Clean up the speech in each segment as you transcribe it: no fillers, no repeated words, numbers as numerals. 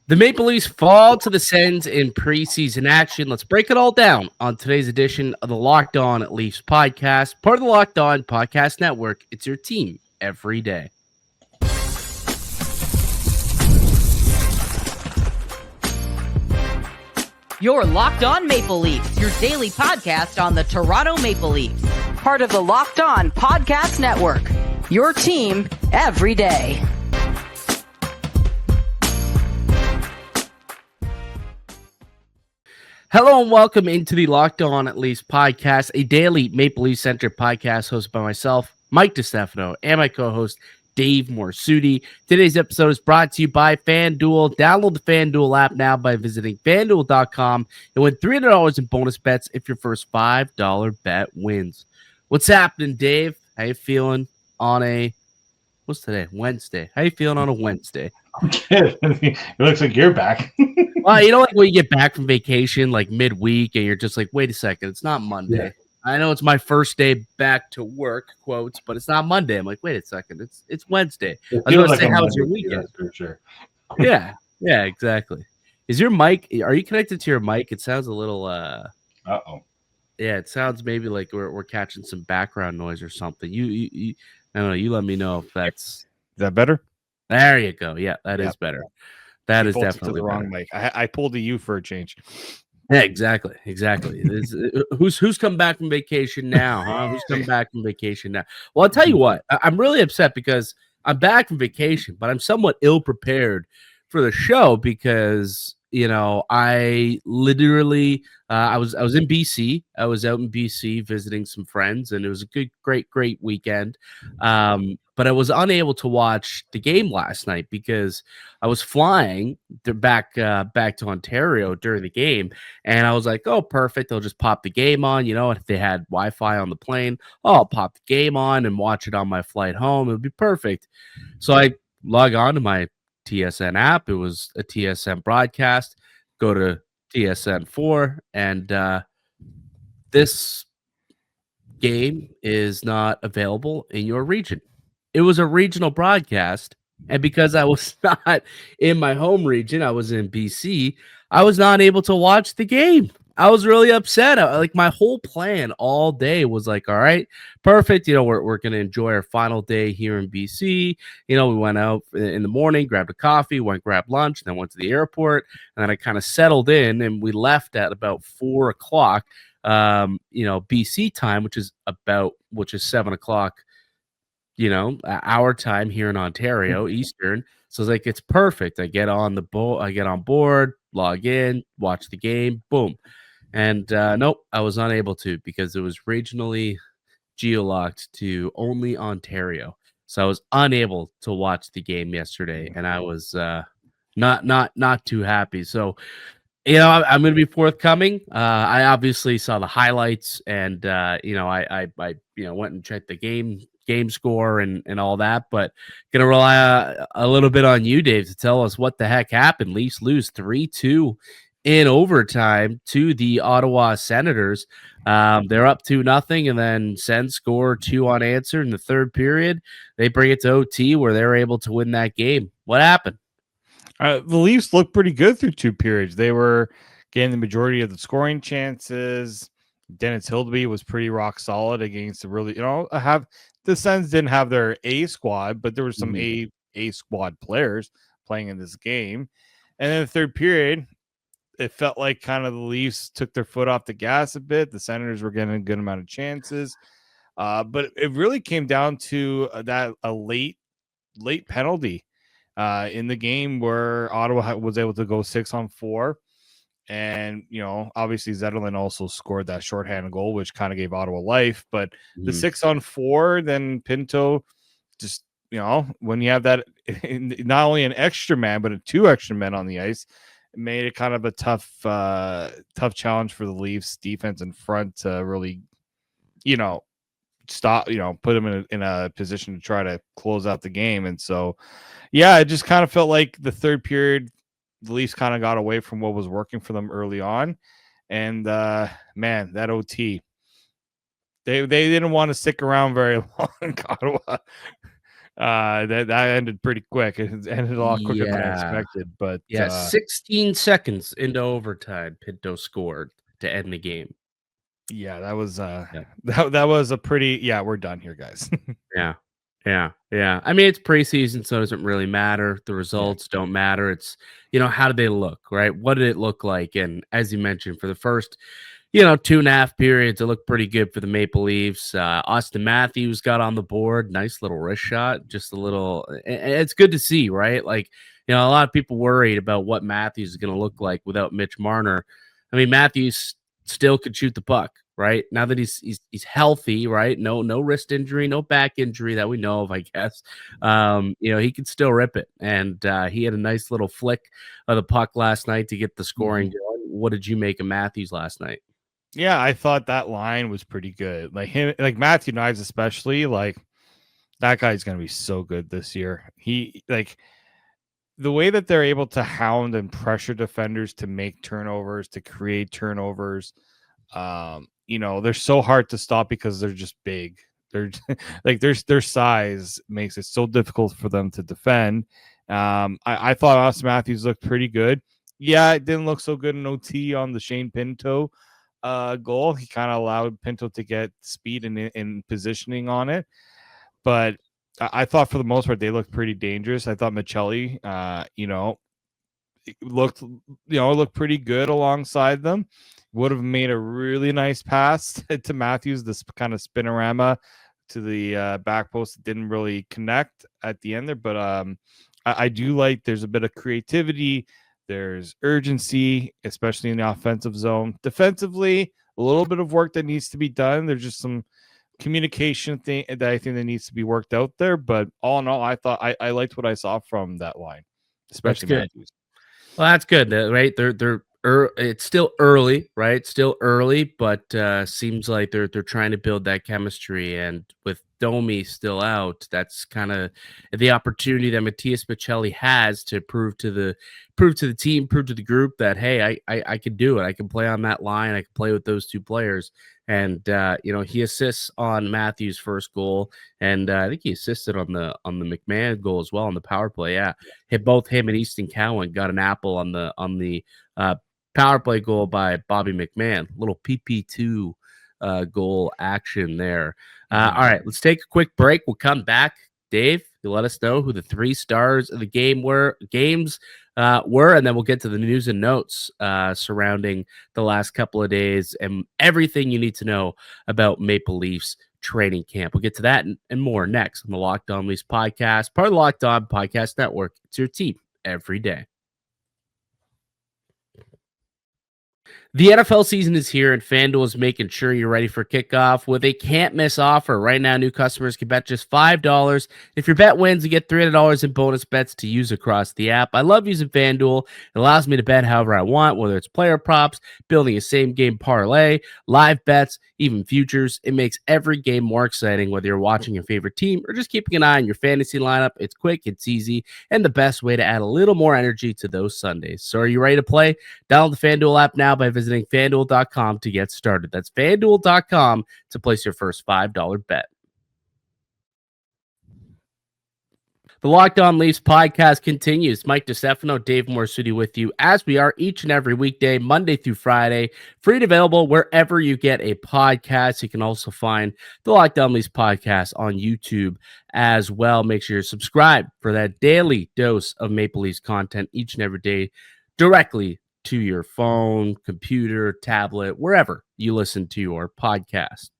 The Maple Leafs fall to the Sens in preseason action. Let's break it all down on today's edition of the Locked On Leafs podcast, part of the Locked On Podcast Network. It's your team every day. You're Locked On Maple Leafs, your daily podcast on the Toronto Maple Leafs, part of the Locked On Podcast Network, your team every day. Hello and welcome into the Locked On Leafs podcast, a daily Maple Leafs centered podcast hosted by myself, Mike DiStefano, and my co-host, Dave Morassutti. Today's episode is brought to you by FanDuel. Download the FanDuel app now by visiting FanDuel.com and win $300 in bonus bets if your first $5 bet wins. What's happening, Dave? How you feeling on what's today? Wednesday. How you feeling on a Wednesday? It looks like you're back. Well, you know, like when you get back from vacation, like midweek, and you're just like, wait a second, it's not Monday. Yeah. I know it's my first day back to work, quotes, but it's not Monday. I'm like, wait a second, it's Wednesday. I was going to say, how was your weekend? For sure. Yeah, exactly. Is your mic? Are you connected to your mic? It sounds a little. Uh-oh. Yeah, it sounds maybe like we're catching some background noise or something. You I don't know. You let me know if that's. Is that better? There you go. Yeah, that is better. That is definitely the wrong mic. I pulled a U for a change. Yeah, exactly. Who's come back from vacation now? Huh? Who's come back from vacation now? Well, I'll tell you what. I'm really upset because I'm back from vacation, but I'm somewhat ill prepared for the show because I literally I was in BC. I was out in BC visiting some friends, and it was a great weekend. But I was unable to watch the game last night because I was flying back to Ontario during the game, and I was like, "Oh, perfect! I'll just pop the game on." If they had Wi-Fi on the plane, I'll pop the game on and watch it on my flight home. It would be perfect. So I log on to my TSN app. It was a TSN broadcast. Go to TSN4, and this game is not available in your region. It was a regional broadcast, and because I was not in my home region, I was in BC, I was not able to watch the game. I was really upset. Like my whole plan all day was like, all right, perfect. We're going to enjoy our final day here in BC. We went out in the morning, grabbed a coffee, grabbed lunch, then went to the airport. And then I kind of settled in, and we left at about 4 o'clock, BC time, which is 7 o'clock, our time here in Ontario, Eastern. So it's like, it's perfect. I get on board, log in, watch the game, boom. And nope, I was unable to because it was regionally geolocked to only Ontario. So I was unable to watch the game yesterday, and I was not too happy. So, I'm going to be forthcoming. I obviously saw the highlights, and I went and checked the game score and all that, but going to rely a little bit on you, Dave, to tell us what the heck happened. Leafs lose 3-2 in overtime to the Ottawa Senators. They're up 2-0, and then Sens score 2 unanswered in the third period. They bring it to OT where they're able to win that game. What happened? The Leafs looked pretty good through 2 periods. They were getting the majority of the scoring chances. Dennis Hildeby was pretty rock solid against the really, the Sens didn't have their A squad, but there were some A squad players playing in this game. And then the third period, it felt like kind of the Leafs took their foot off the gas a bit. The Senators were getting a good amount of chances. But it really came down to a late penalty in the game where Ottawa was able to go 6-on-4. And, obviously Zetterlund also scored that shorthanded goal, which kind of gave Ottawa life. But the 6-on-4, then Pinto just, when you have that, not only an extra man, but 2 extra men on the ice, it made it kind of a tough challenge for the Leafs defense in front to really, stop, put them in a position to try to close out the game. And so, it just kind of felt like the third period, the Leafs kind of got away from what was working for them early on. And man, that OT, they didn't want to stick around very long, Ottawa. That ended pretty quick. It ended a lot quicker than I Yeah. expected. But Yeah, 16 seconds into overtime, Pinto scored to end the game. yeah, that was Yeah. that was a pretty we're done here, guys. Yeah. Yeah. I mean, it's preseason, so it doesn't really matter. The results don't matter. It's, how did they look, right? What did it look like? And as you mentioned, for the first, 2.5 periods, it looked pretty good for the Maple Leafs. Auston Matthews got on the board. Nice little wrist shot. Just a little, and it's good to see, right? Like, a lot of people worried about what Matthews is going to look like without Mitch Marner. I mean, Matthews still could shoot the puck, right? Now that he's healthy, right? No wrist injury, no back injury that we know of, I guess. He can still rip it. And he had a nice little flick of the puck last night to get the scoring going. What did you make of Matthews last night? Yeah, I thought that line was pretty good. Like him, like Matthew Knies especially, like that guy's gonna be so good this year. He like the way that they're able to hound and pressure defenders to make turnovers, to create turnovers. They're so hard to stop because they're just big. They're like their size makes it so difficult for them to defend. I thought Auston Matthews looked pretty good. Yeah, it didn't look so good in OT on the Shane Pinto goal. He kind of allowed Pinto to get speed and positioning on it. But I thought for the most part they looked pretty dangerous. I thought Michelli, looked pretty good alongside them. Would have made a really nice pass to Matthews, this kind of spinorama to the back post. Didn't really connect at the end there, but I do like there's a bit of creativity. There's urgency, especially in the offensive zone. Defensively, a little bit of work that needs to be done. There's just some communication thing that I think that needs to be worked out there. But all in all, I thought I liked what I saw from that line, especially Matthews. Well, that's good, right? It's still early, right? Still early, but seems like they're trying to build that chemistry. And with Domi still out, that's kind of the opportunity that Matthias Michelli has to prove to the team, prove to the group that hey, I can do it. I can play on that line. I can play with those two players. And he assists on Matthews' first goal, and I think he assisted on the McMahon goal as well on the power play. Yeah, both him and Easton Cowan got an apple on the power play goal by Bobby McMahon. Little PP2 goal action there. All right, let's take a quick break. We'll come back. Dave, you let us know who the 3 stars of the games were, and then we'll get to the news and notes surrounding the last couple of days and everything you need to know about Maple Leafs training camp. We'll get to that and more next on the Locked On Leafs podcast, part of the Locked On Podcast Network. It's your team every day. The NFL season is here, and FanDuel is making sure you're ready for kickoff with a can't-miss offer. Right now, new customers can bet just $5. If your bet wins, you get $300 in bonus bets to use across the app. I love using FanDuel. It allows me to bet however I want, whether it's player props, building a same-game parlay, live bets, even futures. It makes every game more exciting, whether you're watching your favorite team or just keeping an eye on your fantasy lineup. It's quick, it's easy, and the best way to add a little more energy to those Sundays. So are you ready to play? Download the FanDuel app now by visiting FanDuel.com to get started. That's FanDuel.com to place your first $5 bet. The Locked On Leafs podcast continues. Mike DiStefano, Dave Morassutti with you as we are each and every weekday, Monday through Friday, free and available wherever you get a podcast. You can also find the Locked On Leafs podcast on YouTube as well. Make sure you're subscribed for that daily dose of Maple Leafs content each and every day directly to your phone, computer, tablet, wherever you listen to your podcast.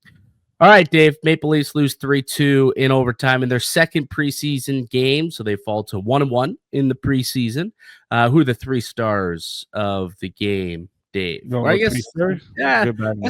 All right, Dave, Maple Leafs lose 3-2 in overtime in their second preseason game, so they fall to 1-1 in the preseason. Who are the 3 stars of the game, Dave? Well, I guess, yeah, good, bad, I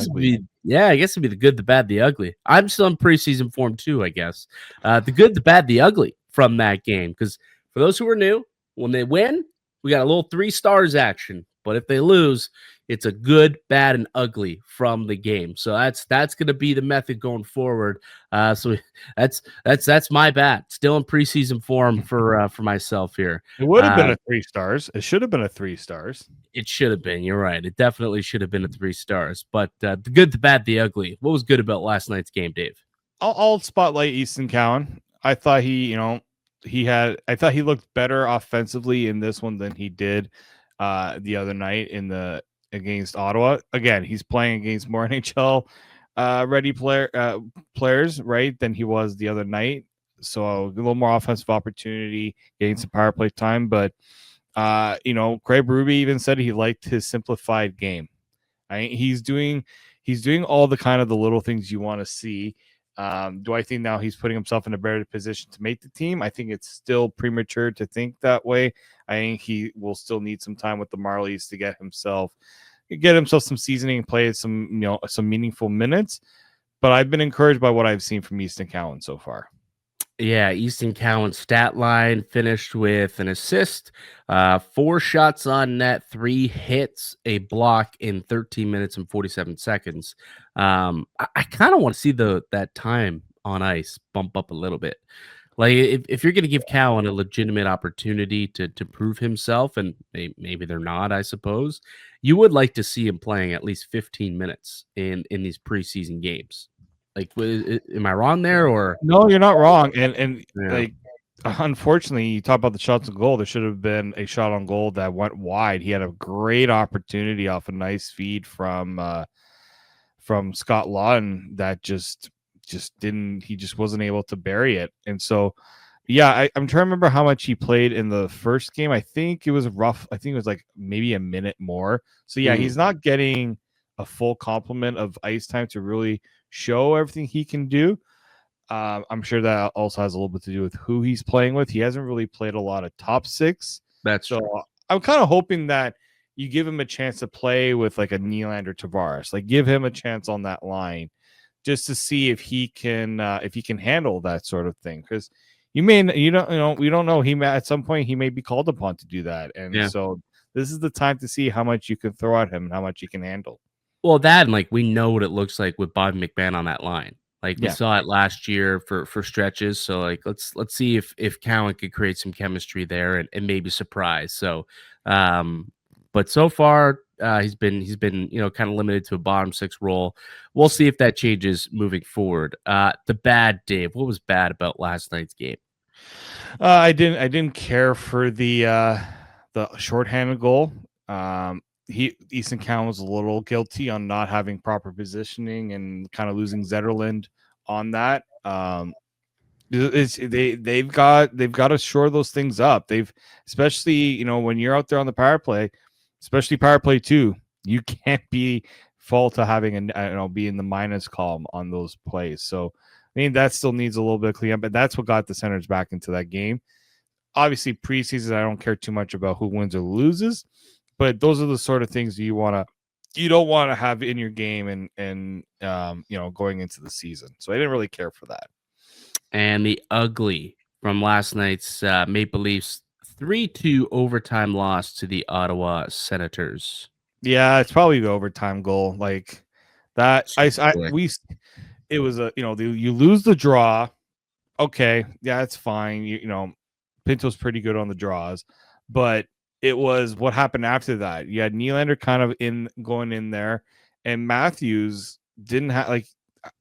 guess it'd be the good, the bad, the ugly. I'm still in preseason form too, I guess. The good, the bad, the ugly from that game, because for those who are new, when they win, we got a little 3 stars action. But if they lose, it's a good, bad, and ugly from the game. So that's going to be the method going forward. So that's my bad. Still in preseason form for myself here. It would have been a 3 stars. It should have been a 3 stars. It should have been. You're right. It definitely should have been a 3 stars. But the good, the bad, the ugly. What was good about last night's game, Dave? I'll spotlight Easton Cowan. I thought I thought he looked better offensively in this one than he did the other night against Ottawa. Again, he's playing against more NHL ready players, right, than he was the other night. So a little more offensive opportunity, getting some power play time. But Craig Berube even said he liked his simplified game. He's doing all the kind of the little things you want to see. Do I think now he's putting himself in a better position to make the team? I think it's still premature to think that way. I think he will still need some time with the Marlies to get himself some seasoning and play some meaningful minutes. But I've been encouraged by what I've seen from Easton Cowan so far. Yeah, Easton Cowan's stat line finished with an assist, 4 shots on net, 3 hits, a block in 13 minutes and 47 seconds. I kind of want to see that time on ice bump up a little bit. Like if you're going to give Cowan a legitimate opportunity to prove himself, and maybe they're not, I suppose, you would like to see him playing at least 15 minutes in these preseason games. Like, am I wrong there, or no? You're not wrong. And yeah. Like, unfortunately, you talk about the shots on goal. There should have been a shot on goal that went wide. He had a great opportunity off a nice feed from Scott Lawton that just didn't. He just wasn't able to bury it. And so, yeah, I'm trying to remember how much he played in the first game. I think it was rough. I think it was like maybe a minute more. So yeah, he's not getting a full complement of ice time to really show everything he can do. I'm sure that also has a little bit to do with who he's playing with. He hasn't really played a lot of top six. That's so true. I'm kind of hoping that you give him a chance to play with like a Nylander Tavares, like give him a chance on that line just to see if he can handle that sort of thing. Because we don't know. At some point he may be called upon to do that, and so this is the time to see how much you can throw at him and how much he can handle. Well, that and like we know what it looks like with Bobby McMahon on that line. Like we saw it last year for stretches. So like let's see if Cowan could create some chemistry there and maybe surprise. So but so far he's been kind of limited to a bottom 6 role. We'll see if that changes moving forward. The bad Dave, what was bad about last night's game? I didn't care for the shorthanded goal. Easton Cowan was a little guilty on not having proper positioning and kind of losing Zetterlund on that. They've got to shore those things up. Especially when you're out there on the power play, especially power play 2, you can't be fault to having be in the minus column on those plays. So I mean that still needs a little bit of cleanup, but that's what got the Senators back into that game. Obviously, preseason, I don't care too much about who wins or loses. But those are the sort of things you don't want to have in your game and going into the season. So I didn't really care for that. And the ugly from last night's Maple Leafs 3-2 overtime loss to the Ottawa Senators. Yeah, it's probably the overtime goal like that. It was you lose the draw. Okay, yeah, it's fine. Pinto's pretty good on the draws, but it was what happened after that. You had Nylander kind of going in there, and Matthews didn't have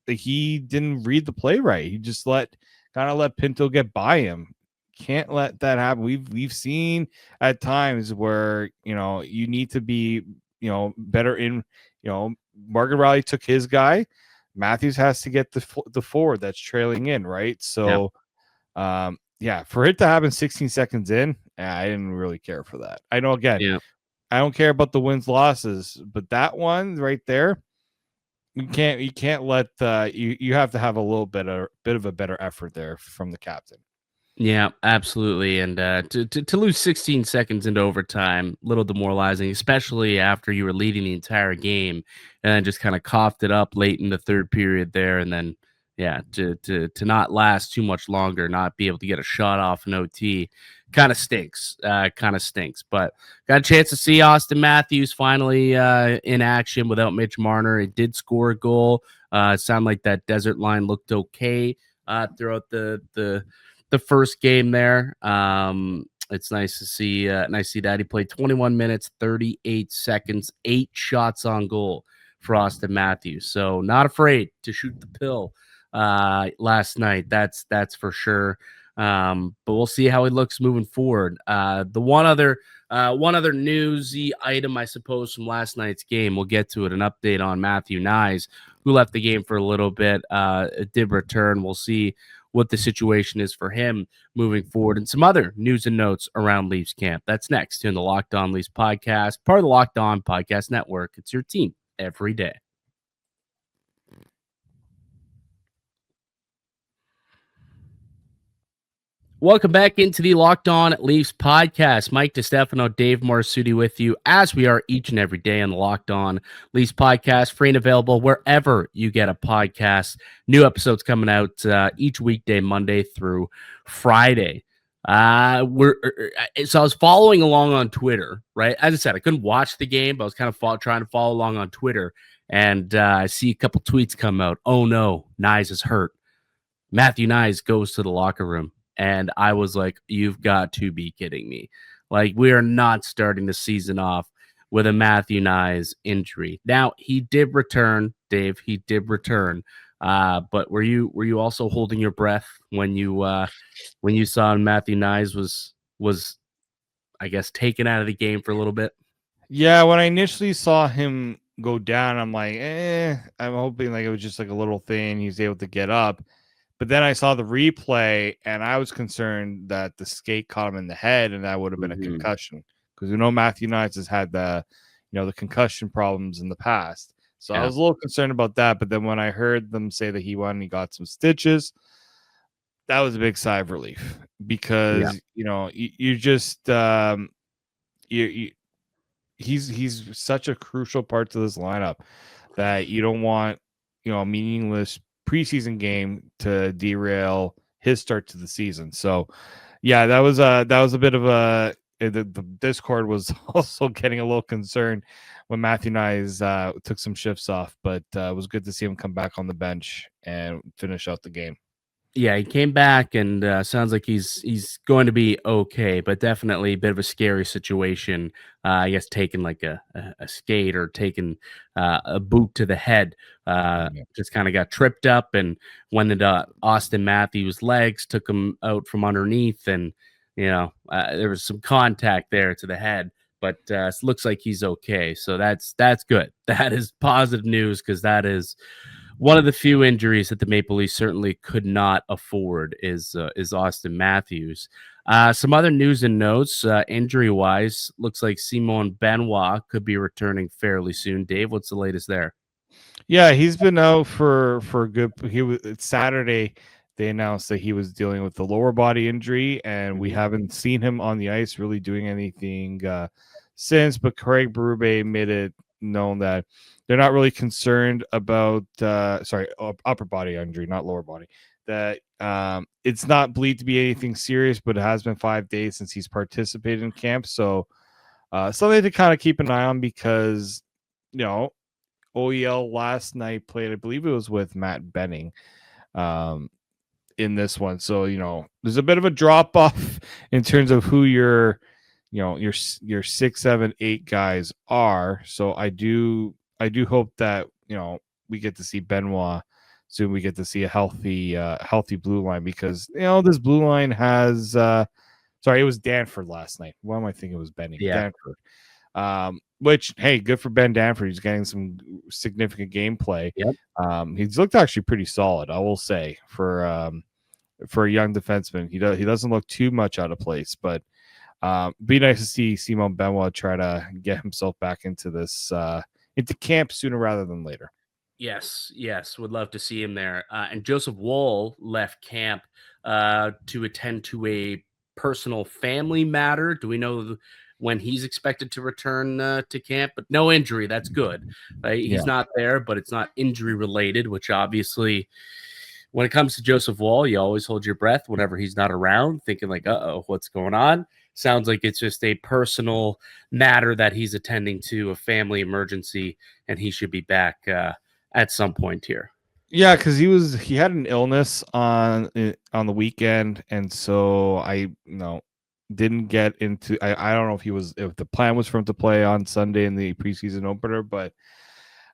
he didn't read the play right. He just let Pinto get by him. Can't let that happen. We've seen at times where you need to be better in. Morgan Riley took his guy. Matthews has to get the forward that's trailing in, right? So, for it to happen 16 seconds in, I didn't really care for that. I know, again, I don't care about the wins, losses, but that one right there, you can't let you have to have a little bit of a better effort there from the captain. Yeah, absolutely. And to lose 16 seconds into overtime, a little demoralizing, especially after you were leading the entire game and then just kind of coughed it up late in the third period there. And then, to not last too much longer, not be able to get a shot off an OT kind of stinks. But got a chance to see Auston Matthews finally in action without Mitch Marner. He did score a goal. It sounded like that desert line looked okay throughout the first game there. It's nice to see that he played 21 minutes, 38 seconds, 8 shots on goal for Auston Matthews. So not afraid to shoot the pill last night. That's for sure. But we'll see how he looks moving forward. The one other newsy item, I suppose, from last night's game, we'll get to it. An update on Matthew Knies, who left the game for a little bit, did return. We'll see what the situation is for him moving forward, and some other news and notes around Leafs camp. That's next in the Locked On Leafs podcast, part of the Locked On Podcast Network. It's your team every day. Welcome back into the Locked On Leafs podcast. Mike DiStefano, Dave Morassutti with you, as we are each and every day on the Locked On Leafs podcast, free and available wherever you get a podcast. New episodes coming out each weekday, Monday through Friday. So I was following along on Twitter, right? As I said, I couldn't watch the game, but I was kind of trying to follow along on Twitter, and I see a couple tweets come out. Oh no, Knies is hurt. Matthew Knies goes to the locker room. And I was like, you've got to be kidding me. Like, we are not starting the season off with a Matthew Knies injury. Now, he did return, Dave. He did return. But were you also holding your breath when you saw Matthew Knies was I guess taken out of the game for a little bit? Yeah, when I initially saw him go down, I'm like, I'm hoping like it was just like a little thing. He's able to get up. But then I saw the replay, and I was concerned that the skate caught him in the head, and that would have been a concussion. Because we know Matthew Knies has had the concussion problems in the past. So I was a little concerned about that. But then when I heard them say that he won, he got some stitches, that was a big sigh of relief. Because you just he's such a crucial part to this lineup that you don't want a meaningless preseason game to derail his start to the season. So yeah, that was a bit of the Discord was also getting a little concerned when Matthew Knies took some shifts off, but it was good to see him come back on the bench and finish out the game. Yeah, he came back, and sounds like he's going to be okay, but definitely a bit of a scary situation. I guess taking like a skate or taking a boot to the head, just kind of got tripped up and went into Auston Matthews' legs, took him out from underneath, and there was some contact there to the head, but it looks like he's okay. So that's good. That is positive news, because that is one of the few injuries that the Maple Leafs certainly could not afford is Auston Matthews. Some other news and notes, injury-wise, looks like Simon Benoit could be returning fairly soon. Dave, what's the latest there? Yeah, he's been out for good. It's Saturday. They announced that he was dealing with the lower body injury, and we haven't seen him on the ice really doing anything since. But Craig Berube made it known that they're not really concerned about upper body injury, not lower body. That it's not believed to be anything serious, but it has been 5 days since he's participated in camp. So something to kind of keep an eye on, because OEL last night played, I believe it was with Matt Benning in this one. So there's a bit of a drop off in terms of who your 6, 7, 8 guys are. So I do hope that we get to see Benoit soon. We get to see a healthy blue line, because this blue line has it was Danford last night. Why am I thinking it was Benning? Yeah. Danford. Which, hey, good for Ben Danford. He's getting some significant gameplay. Yep. He's looked actually pretty solid, I will say, for a young defenseman. He doesn't look too much out of place, but be nice to see Simon Benoit try to get himself back into this into camp sooner rather than later. Yes, would love to see him there. And Joseph Woll left camp to attend to a personal family matter. Do we know when he's expected to return to camp? But no injury. That's good. He's not there, but it's not injury related, which obviously, when it comes to Joseph Woll, you always hold your breath whenever he's not around, thinking like, uh-oh, what's going on? Sounds like it's just a personal matter that he's attending to, a family emergency, and he should be back at some point here. Yeah, because he had an illness on the weekend, and so I didn't get into. I don't know if the plan was for him to play on Sunday in the preseason opener, but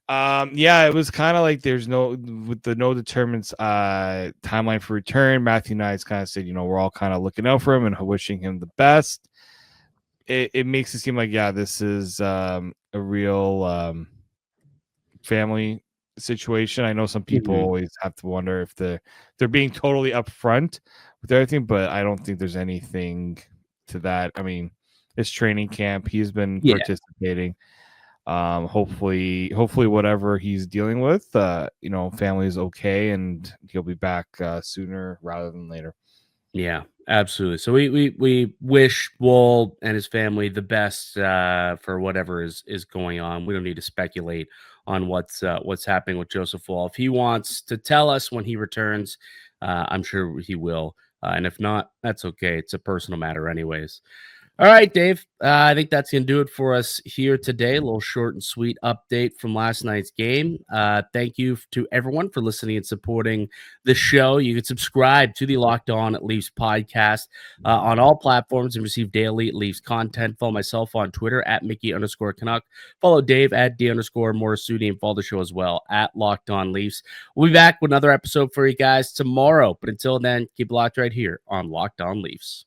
Yeah, it was kind of like there's no determined timeline for return. Matthew Knies kind of said, we're all kind of looking out for him and wishing him the best. It makes it seem like, yeah, this is a real family situation. I know some people always have to wonder if they're being totally upfront with everything, but I don't think there's anything to that. I mean, it's training camp. He's been participating. Hopefully whatever he's dealing with, family is okay and he'll be back sooner rather than later. Yeah, absolutely. So we wish Woll and his family the best for whatever is going on. We don't need to speculate on what's happening with Joseph Woll. If he wants to tell us when he returns, I'm sure he will. And if not, that's okay. It's a personal matter, anyways. All right, Dave. I think that's going to do it for us here today. A little short and sweet update from last night's game. Thank you to everyone for listening and supporting the show. You can subscribe to the Locked On Leafs podcast on all platforms and receive daily Leafs content. Follow myself on Twitter at Mickey_Canuck. Follow Dave at D_Morassutti and follow the show as well at Locked On Leafs. We'll be back with another episode for you guys tomorrow. But until then, keep it locked right here on Locked On Leafs.